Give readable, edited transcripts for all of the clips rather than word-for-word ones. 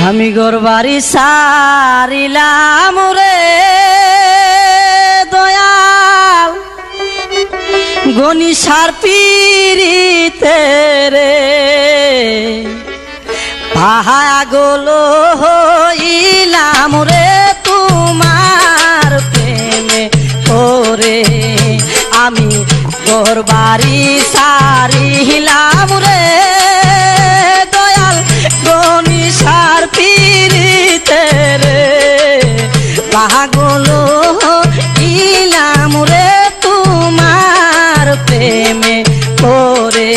আমি ঘরবাড়ি সারিলাম রে দয়াল গনিসার পিরিতে রে পাগল হইলাম রে তোমার প্রেমে ওরে আমি ঘরবাড়ি সারিলাম রে দয়াল গনিসার পিরিতে রে পাগল হইলাম রে তোমার প্রেমে ওরে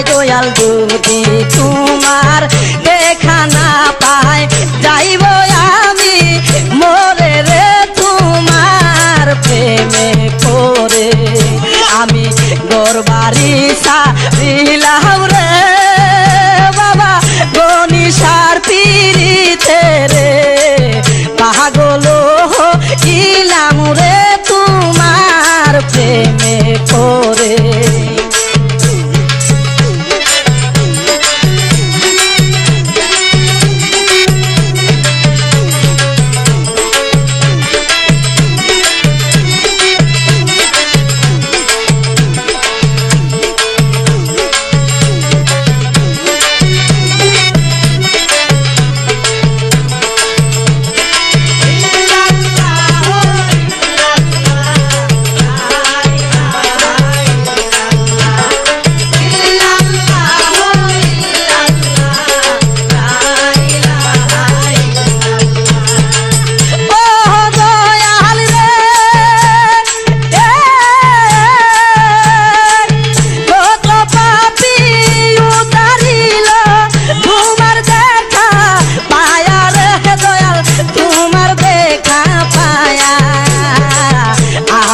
দয়াল যদি তোমার দেখা না পাই যাইব আমি মরে রে তোমার প্রেমে পড়ে আমি ঘরবাড়ি সারিলাম রে বাবা গনিসার পিরিতে রে পাগল হইলাম রে তোমার প্রেমে পড়ে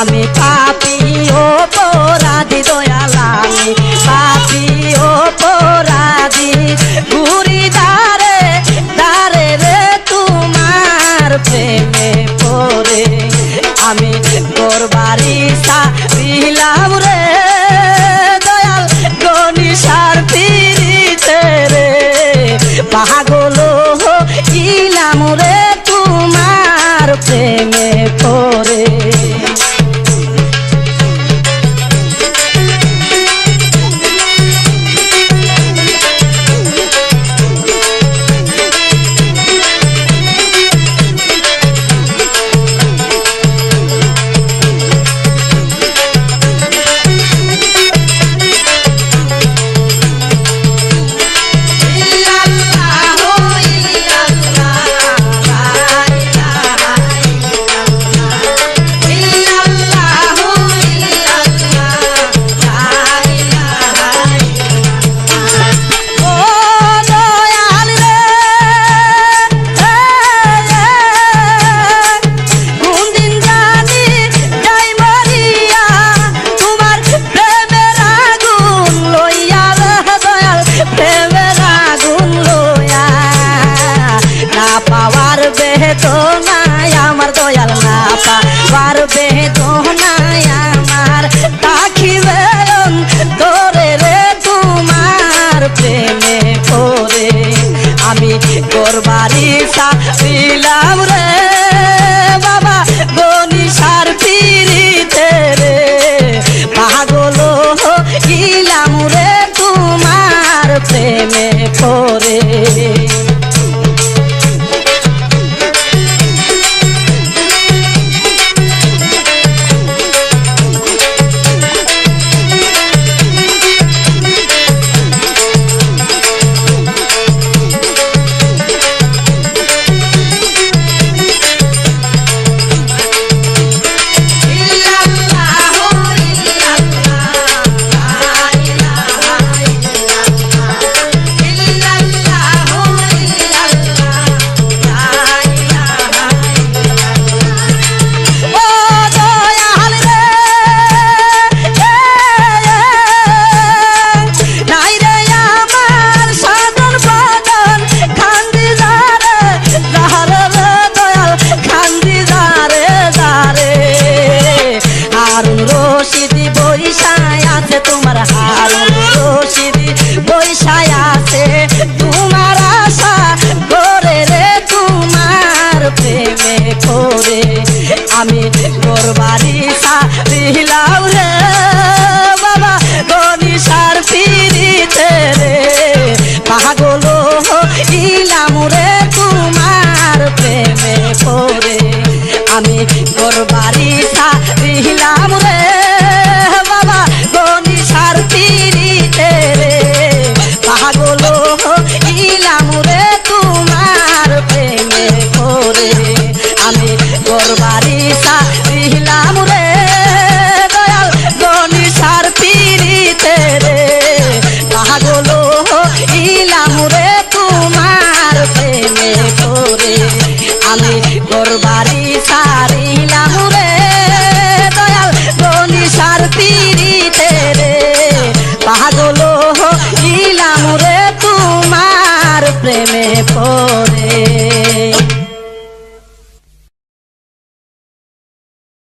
আমি পাপী অপরাধী দয়াল আমি পাপী অপরাধী ঘুরি দারে দারে রে তোমার প্রেমে পড়ে আমি ঘরবাড়ি সারিলাম রে দয়াল গনিসার পিরিতে রে পাগল হইলাম রে তোমার প্রেমে পড়ে বেদনায় আমার দয়াল না পাওয়ার বেদনায় আমার তাকিবে তোরে রে তুমি ছিলাম রে বাবা গনিশার পিরিতে রে পাগল হইলাম রে তোমার প্রেমে পড়ে